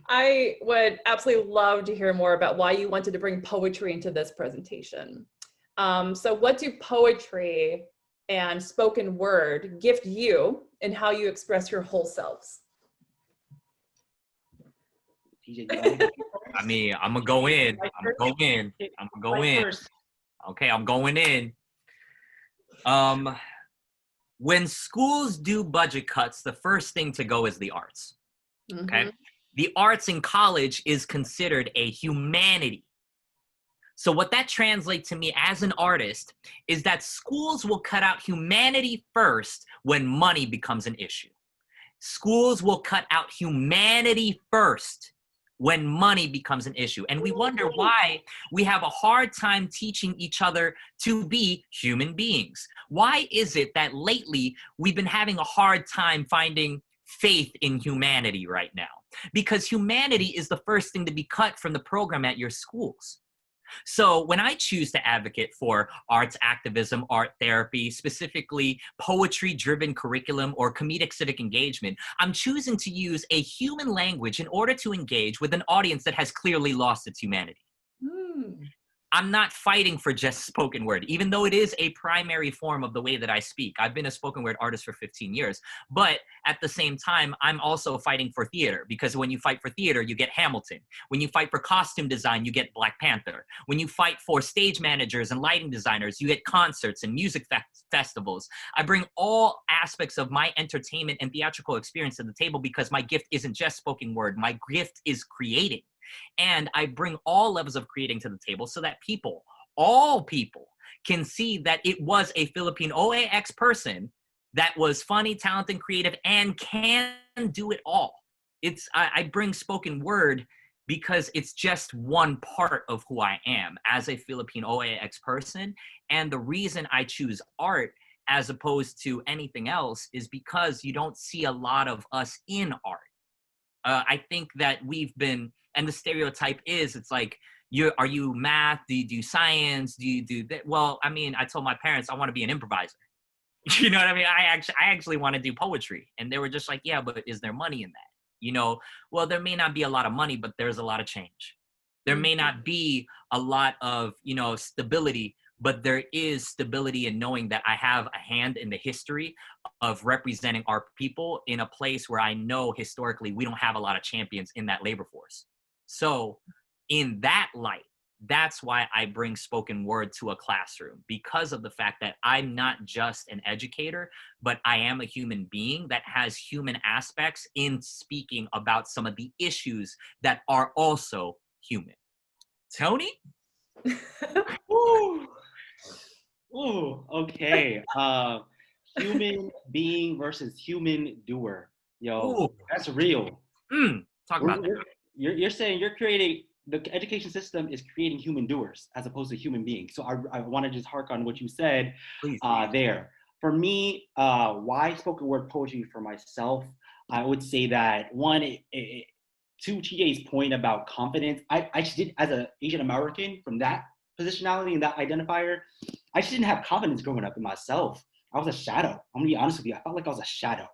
I would absolutely love to hear more about why you wanted to bring poetry into this presentation. So what do poetry and spoken word gift you in how you express your whole selves? TJ, do you want me to I mean, I'm gonna go in. I'm gonna go in. I'm gonna go in. Okay, I'm going in. When schools do budget cuts, the first thing to go is the arts. Okay, the arts in college is considered a humanity. So what that translates to me as an artist is that schools will cut out humanity first when money becomes an issue. Schools will cut out humanity first when money becomes an issue. And we wonder why we have a hard time teaching each other to be human beings. Why is it that lately we've been having a hard time finding faith in humanity right now? Because humanity is the first thing to be cut from the program at your schools. So when I choose to advocate for arts activism, art therapy, specifically poetry-driven curriculum or comedic civic engagement, I'm choosing to use a human language in order to engage with an audience that has clearly lost its humanity. I'm not fighting for just spoken word, even though it is a primary form of the way that I speak. I've been a spoken word artist for 15 years, but at the same time, I'm also fighting for theater, because when you fight for theater, you get Hamilton. When you fight for costume design, you get Black Panther. When you fight for stage managers and lighting designers, you get concerts and music festivals. I bring all aspects of my entertainment and theatrical experience to the table because my gift isn't just spoken word. My gift is creating. And I bring all levels of creating to the table so that people, all people, can see that it was a Philippine OAX person that was funny, talented, creative, and can do it all. I bring spoken word because it's just one part of who I am as a Philippine OAX person. And the reason I choose art as opposed to anything else is because you don't see a lot of us in art. I think that we've been, and the stereotype is, it's like, are you math? Do you do science? Do you do that? Well, I mean, I told my parents I want to be an improviser. You know what I mean? I actually want to do poetry. And they were just like, yeah, but is there money in that? You know, well, there may not be a lot of money, but there's a lot of change. There may not be a lot of, stability, but there is stability in knowing that I have a hand in the history of representing our people in a place where I know historically we don't have a lot of champions in that labor force. So in that light, that's why I bring spoken word to a classroom, because of the fact that I'm not just an educator, but I am a human being that has human aspects in speaking about some of the issues that are also human. Tony? Ooh, okay. Human being versus human doer. Yo, that's real. Talk about that. You're saying you're creating, the education system is creating human doers as opposed to human beings. So I want to just hark on what you said there. For me, why spoken word poetry for myself, I would say that one, to TJ's point about confidence, I just did, as an Asian American, from that positionality and that identifier, I just didn't have confidence growing up in myself. I was a shadow. I'm gonna be honest with you. I felt like I was a shadow,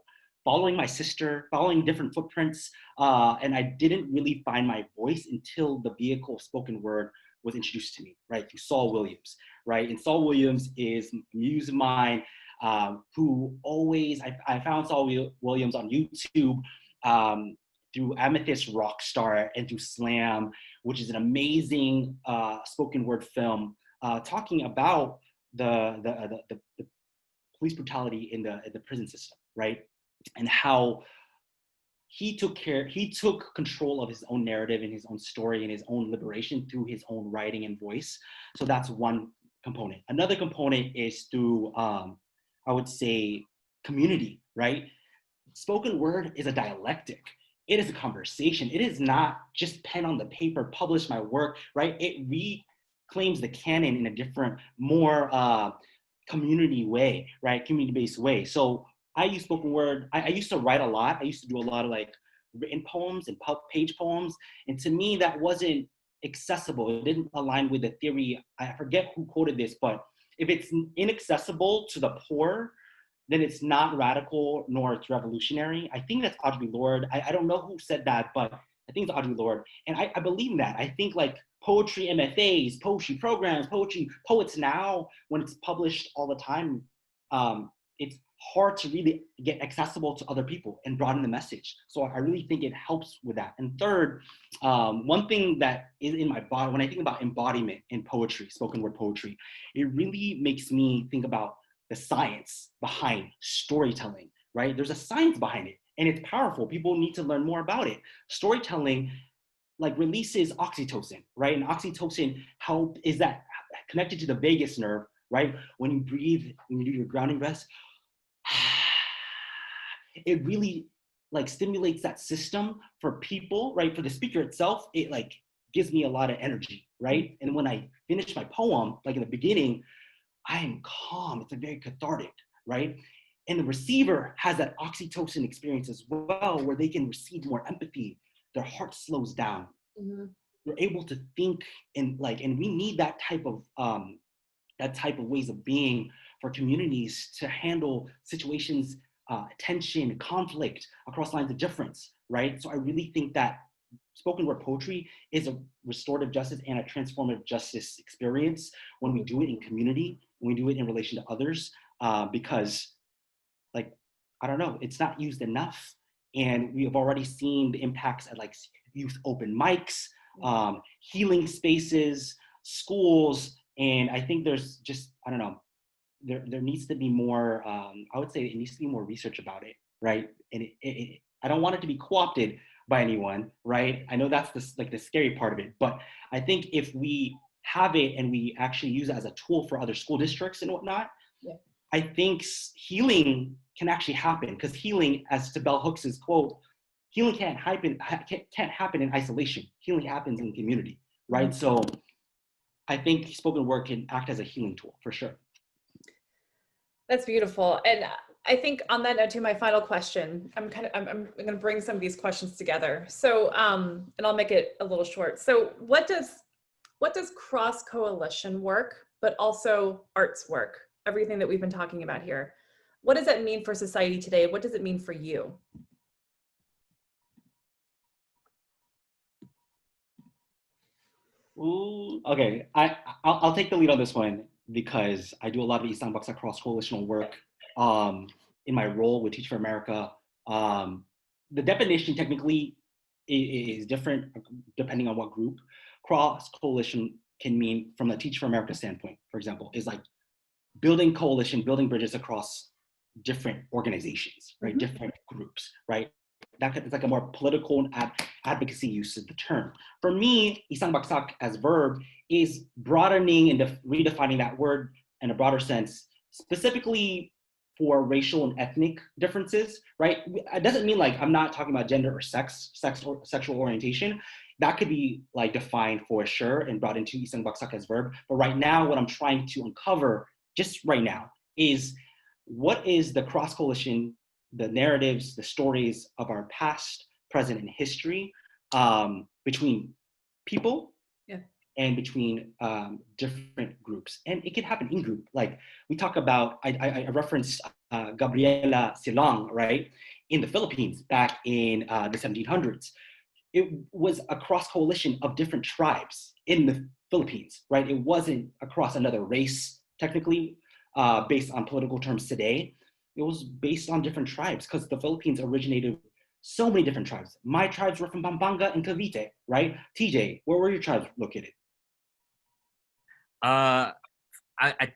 following my sister, following different footprints, and I didn't really find my voice until the vehicle of spoken word was introduced to me, right, through Saul Williams, right? And Saul Williams is a muse of mine, who always, I found Saul Williams on YouTube, through Amethyst Rockstar and through Slam, which is an amazing spoken word film talking about the police brutality in the prison system, right? And how he took control of his own narrative and his own story and his own liberation through his own writing and voice. So that's one component. Another component is through, I would say, community, right? Spoken word is a dialectic. It is a conversation. It is not just pen on the paper, publish my work, right? It reclaims the canon in a different, more community way, right? Community-based way. So I use spoken word. I used to write a lot. I used to do a lot of like written poems and page poems. And to me, that wasn't accessible. It didn't align with the theory. I forget who quoted this, but if it's inaccessible to the poor, then it's not radical nor it's revolutionary. I think that's Audre Lorde. I don't know who said that, but I think it's Audre Lorde. And I believe in that. I think like poetry MFAs, poetry programs, poets now, when it's published all the time, it's hard to really get accessible to other people and broaden the message. So I really think it helps with that. And third, one thing that is in my body, when I think about embodiment in poetry, spoken word poetry, it really makes me think about the science behind storytelling, right? There's a science behind it and it's powerful. People need to learn more about it. Storytelling like releases oxytocin, right? And oxytocin is that connected to the vagus nerve, right? When you breathe, when you do your grounding breaths, it really like stimulates that system for people, right? For the speaker itself, it like gives me a lot of energy, right? And when I finish my poem, like in the beginning, I am calm. It's a very cathartic, right? And the receiver has that oxytocin experience as well, where they can receive more empathy. Their heart slows down. Mm-hmm. They're able to think and we need that type of ways of being for communities to handle situations, tension, conflict across lines of difference, right? So I really think that spoken word poetry is a restorative justice and a transformative justice experience when we do it in community, when we do it in relation to others, because like, I don't know, it's not used enough. And we have already seen the impacts at like youth open mics, healing spaces, schools. And I think there's just, I don't know, there needs to be more, I would say it needs to be more research about it, right? And I don't want it to be co-opted by anyone, right? I know that's the scary part of it, but I think if we have it and we actually use it as a tool for other school districts and whatnot, I think healing can actually happen, because healing, as to Bell Hooks's quote, healing can't happen in isolation. Healing happens in community, right? Mm-hmm. So I think spoken word can act as a healing tool for sure. That's beautiful. And I think on that note, to my final question, I'm going to bring some of these questions together. So, and I'll make it a little short. So what does cross coalition work, but also arts work? Everything that we've been talking about here. What does that mean for society today? What does it mean for you? Ooh, okay, I'll take the lead on this one because I do a lot of Isang Baksak cross-coalitional work in my role with Teach for America. The definition technically is different depending on what group. Cross-coalition can mean, from the Teach for America standpoint, for example, is like building coalition, building bridges across different organizations, right? Mm-hmm. Different groups, right? It's like a more political advocacy use of the term. For me, Isang Baksak as verb is broadening and redefining that word in a broader sense, specifically for racial and ethnic differences, right? It doesn't mean like I'm not talking about gender or sex or sexual orientation. That could be like defined for sure and brought into Isang Baksak as verb. But right now, what I'm trying to uncover just right now is what is the cross coalition, the narratives, the stories of our past, present, and history between people and between different groups. And it can happen in group. Like we talk about, I referenced Gabriela Silang, right? In the Philippines back in the 1700s. It was a cross coalition of different tribes in the Philippines, right? It wasn't across another race, technically, based on political terms today. It was based on different tribes because the Philippines originated so many different tribes. My tribes were from Pampanga and Cavite, right? TJ, where were your tribes located? I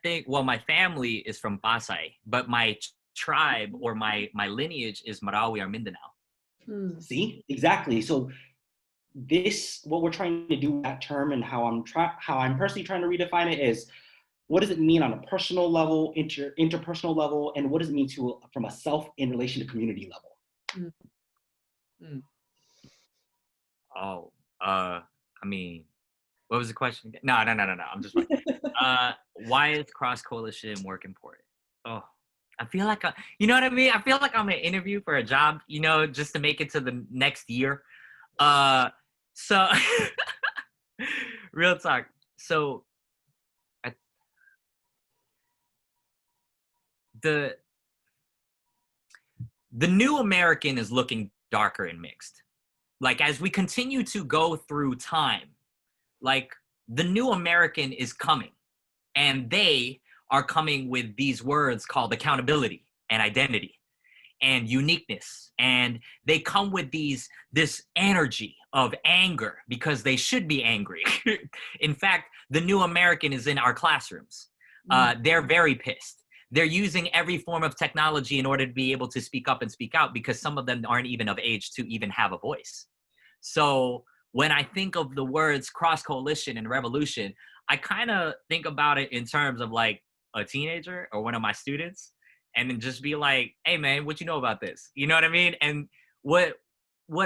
think, well, my family is from Pasay, but my tribe or my lineage is Marawi or Mindanao. See, exactly. So what we're trying to do with that term and how I'm personally trying to redefine it is, what does it mean on a personal level, interpersonal level, and what does it mean from a self in relation to community level? Oh, I mean, what was the question? No. I'm just why is cross coalition work important? Oh, I feel like you know what I mean? I feel like I'm an interview for a job, just to make it to the next year. So real talk. So the new American is looking darker and mixed. Like, as we continue to go through time, like, the new American is coming, and they are coming with these words called accountability and identity and uniqueness. And they come with this energy of anger because they should be angry. In fact, the new American is in our classrooms. They're very pissed. They're using every form of technology in order to be able to speak up and speak out because some of them aren't even of age to even have a voice. So when I think of the words cross coalition and revolution, I kind of think about it in terms of like a teenager or one of my students, and then just be like, hey man, what you know about this? You know what I mean? And what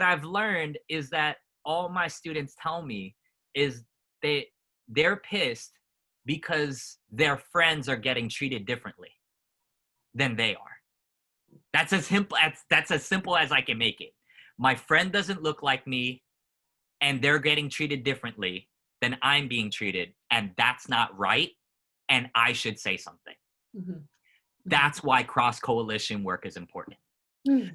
I've learned is that all my students tell me is they're pissed because their friends are getting treated differently than they are. That's as simple as I can make it. My friend doesn't look like me and they're getting treated differently than I'm being treated, and that's not right, and I should say something. Mm-hmm. That's why cross-coalition work is important.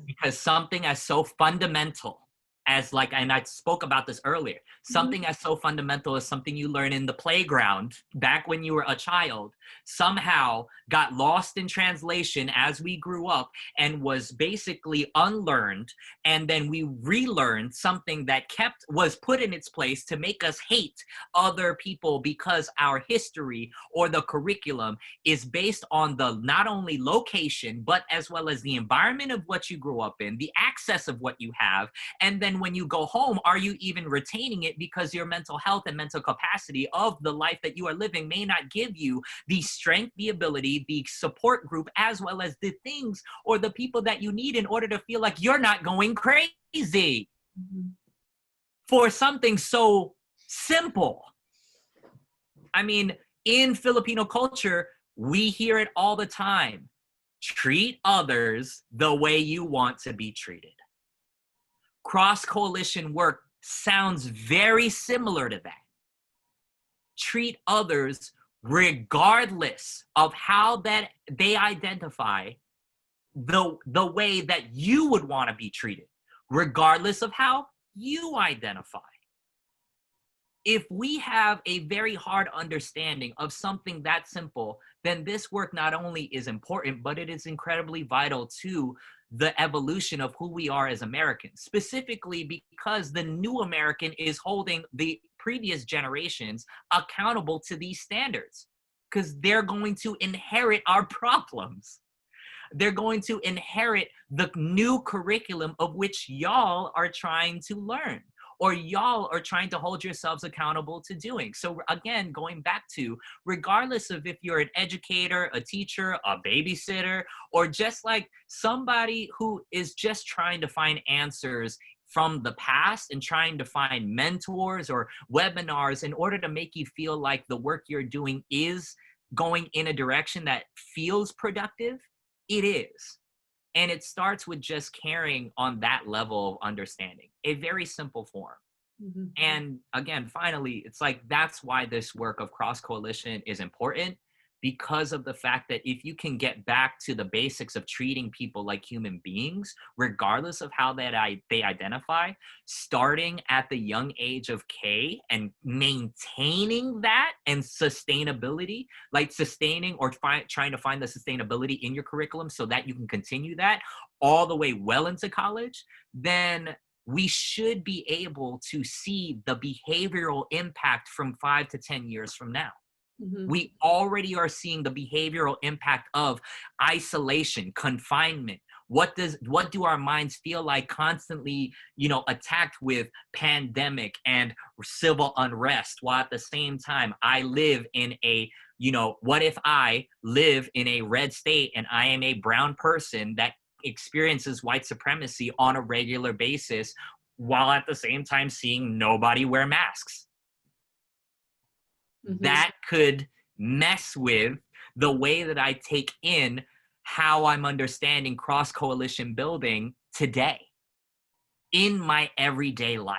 Because something as so fundamental as and I spoke about this earlier, something as so fundamental as something you learn in the playground back when you were a child somehow got lost in translation as we grew up and was basically unlearned. And then we relearned something that was put in its place to make us hate other people because our history or the curriculum is based on the not only location, but as well as the environment of what you grew up in, the access of what you have. And then when you go home, are you even retaining it because your mental health and mental capacity of the life that you are living may not give you the strength, the ability, the support group, as well as the things or the people that you need in order to feel like you're not going crazy for something so simple. I mean, in Filipino culture, we hear it all the time. Treat others the way you want to be treated. Cross-coalition work sounds very similar to that. Treat others regardless of how that they identify, the way that you would want to be treated, regardless of how you identify. If we have a very hard understanding of something that simple, then this work not only is important, but it is incredibly vital to the evolution of who we are as Americans, specifically because the new American is holding the previous generations accountable to these standards, because they're going to inherit our problems. They're going to inherit the new curriculum of which y'all are trying to learn, or y'all are trying to hold yourselves accountable to doing. So again, going back to, regardless of if you're an educator, a teacher, a babysitter, or just like somebody who is just trying to find answers from the past and trying to find mentors or webinars in order to make you feel like the work you're doing is going in a direction that feels productive, it is. And it starts with just caring on that level of understanding, a very simple form. Mm-hmm. And again, finally, it's like, that's why this work of cross-coalition is important, because of the fact that if you can get back to the basics of treating people like human beings, regardless of how they identify, starting at the young age of K and maintaining that and sustainability, like sustaining or trying to find the sustainability in your curriculum so that you can continue that all the way well into college, then we should be able to see the behavioral impact from 5 to 10 years from now. Mm-hmm. We already are seeing the behavioral impact of isolation, confinement. What do our minds feel like constantly, attacked with pandemic and civil unrest, while at the same time I live in a, what if I live in a red state and I am a brown person that experiences white supremacy on a regular basis, while at the same time seeing nobody wear masks? Mm-hmm. That could mess with the way that I take in how I'm understanding cross-coalition building today in my everyday life,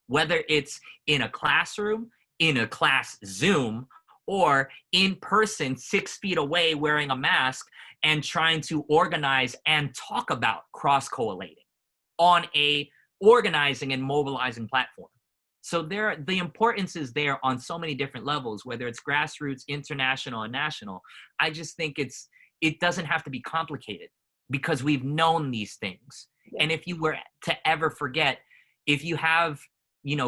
whether it's in a classroom, in a class Zoom, or in person 6 feet away wearing a mask and trying to organize and talk about cross-collating on a organizing and mobilizing platform. So the importance is there on so many different levels, whether it's grassroots, international, and national. I just think it doesn't have to be complicated. because we've known these things. Yeah. And if you were to ever forget, if you have,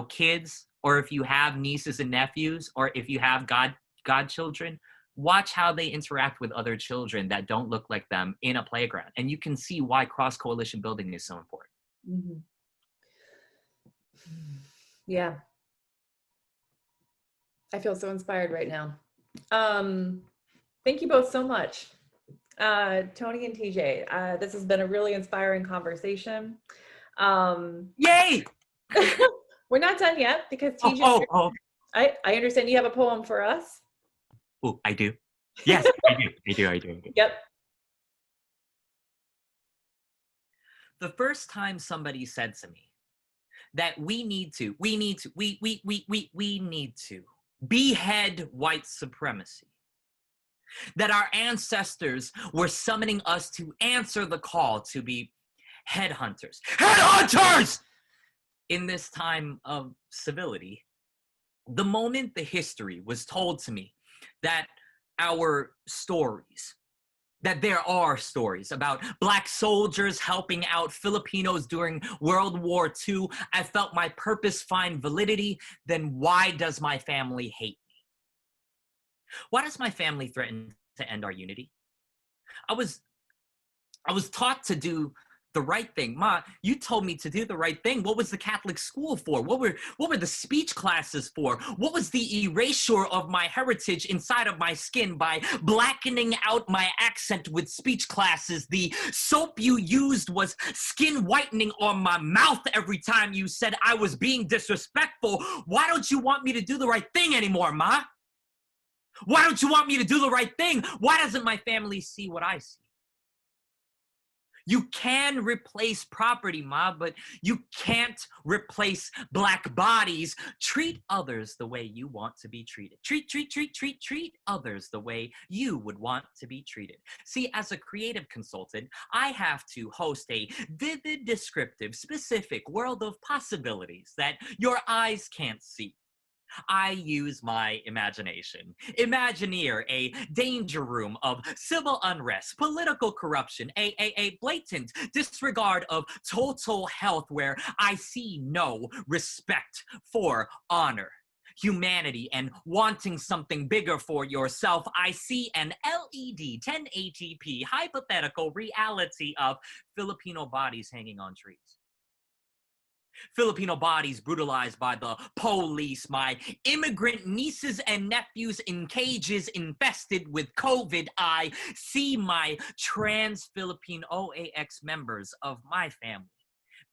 kids, or if you have nieces and nephews, or if you have godchildren, watch how they interact with other children that don't look like them in a playground. And you can see why cross-coalition building is so important. Mm-hmm. Yeah. I feel so inspired right now. Thank you both so much. Tony and TJ, this has been a really inspiring conversation. Yay! We're not done yet because TJ, I understand you have a poem for us. Oh, I do. Yes, I do. Yep. The first time somebody said to me that we need to behead white supremacy, that our ancestors were summoning us to answer the call to be headhunters. Headhunters! In this time of civility, the moment the history was told to me that there are stories about Black soldiers helping out Filipinos during World War II, I felt my purpose find validity. Then why does my family hate me? Why does my family threaten to end our unity? I was taught to do the right thing. Ma, you told me to do the right thing. What was the Catholic school for? What were the speech classes for? What was the erasure of my heritage inside of my skin by blackening out my accent with speech classes? The soap you used was skin whitening on my mouth every time you said I was being disrespectful. Why don't you want me to do the right thing anymore, Ma? Why don't you want me to do the right thing? Why doesn't my family see what I see? You can replace property, Ma, but you can't replace Black bodies. Treat others the way you want to be treated. Treat others the way you would want to be treated. See, as a creative consultant, I have to host a vivid, descriptive, specific world of possibilities that your eyes can't see. I use my imagination. Imagineer a danger room of civil unrest, political corruption, a blatant disregard of total health where I see no respect for honor, humanity, and wanting something bigger for yourself. I see an LED 1080p hypothetical reality of Filipino bodies hanging on trees. Filipino bodies brutalized by the police, my immigrant nieces and nephews in cages infested with COVID. I see my trans Philippine OAX members of my family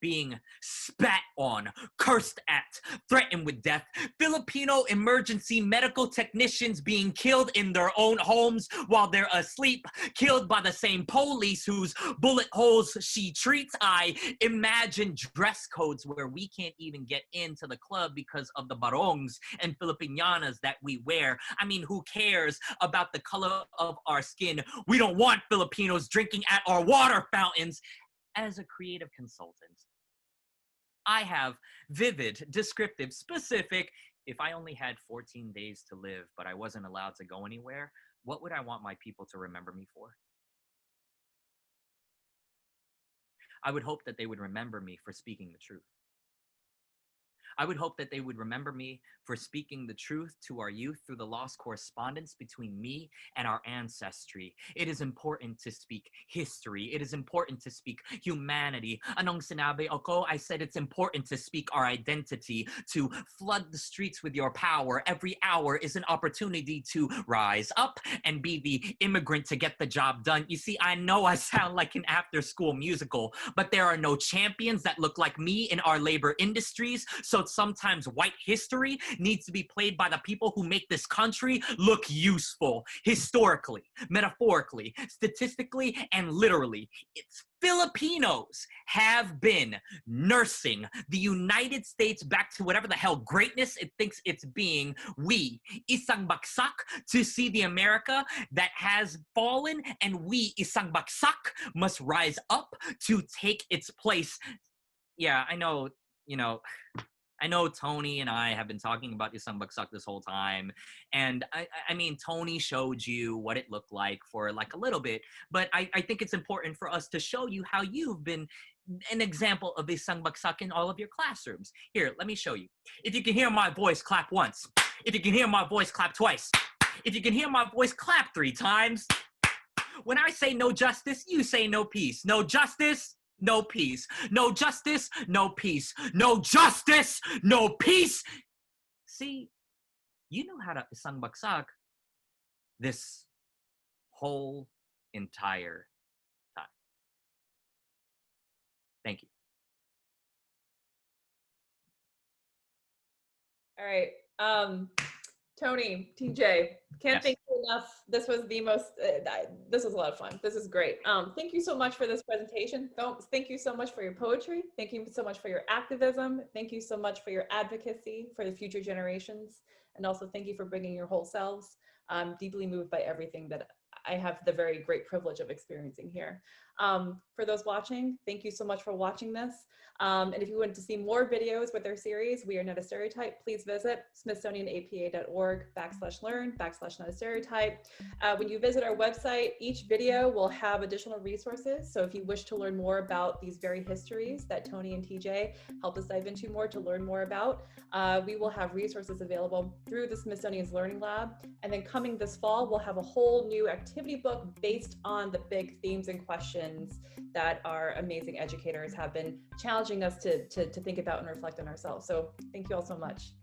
being spat on, cursed at, threatened with death. Filipino emergency medical technicians being killed in their own homes while they're asleep, killed by the same police whose bullet holes she treats. I imagine dress codes where we can't even get into the club because of the barongs and Filipiñanas that we wear. I mean, who cares about the color of our skin? We don't want Filipinos drinking at our water fountains. As a creative consultant, I have vivid, descriptive, specific, if I only had 14 days to live, but I wasn't allowed to go anywhere, what would I want my people to remember me for? I would hope that they would remember me for speaking the truth. I would hope that they would remember me for speaking the truth to our youth through the lost correspondence between me and our ancestry. It is important to speak history. It is important to speak humanity. Anong sinabi ako? I said it's important to speak our identity, to flood the streets with your power. Every hour is an opportunity to rise up and be the immigrant to get the job done. You see, I know I sound like an after-school musical, but there are no champions that look like me in our labor industries. So sometimes white history needs to be played by the people who make this country look useful, historically, metaphorically, statistically, and literally. It's Filipinos have been nursing the United States back to whatever the hell greatness it thinks it's being. We, Isang Baksak, to see the America that has fallen, and we, Isang Baksak, must rise up to take its place. Yeah, I know, I know Tony and I have been talking about Isang Bagsak this whole time, and I mean, Tony showed you what it looked like for like a little bit, but I think it's important for us to show you how you've been an example of Isang Bagsak in all of your classrooms. Here, let me show you. If you can hear my voice, clap once. If you can hear my voice, clap twice. If you can hear my voice, clap 3 times. When I say no justice, you say no peace. No justice, no peace. No justice, no peace. No justice, no peace. See, you know how to Isang Bagsak this whole entire time. Thank you. All right. Tony, TJ, can't Yes. thank you enough. This was the most, this was a lot of fun. This is great. Thank you so much for this presentation. Thank you so much for your poetry. Thank you so much for your activism. Thank you so much for your advocacy for the future generations. And also thank you for bringing your whole selves. I'm deeply moved by everything that I have the very great privilege of experiencing here. For those watching, thank you so much for watching this. And if you want to see more videos with our series, We Are Not a Stereotype, please visit smithsonianapa.org/learn/not-a-stereotype. When you visit our website, each video will have additional resources. So if you wish to learn more about these very histories that Tony and TJ helped us dive into more to learn more about, we will have resources available through the Smithsonian's Learning Lab. And then coming this fall, we'll have a whole new activity book based on the big themes and questions that our amazing educators have been challenging us to think about and reflect on ourselves. So thank you all so much.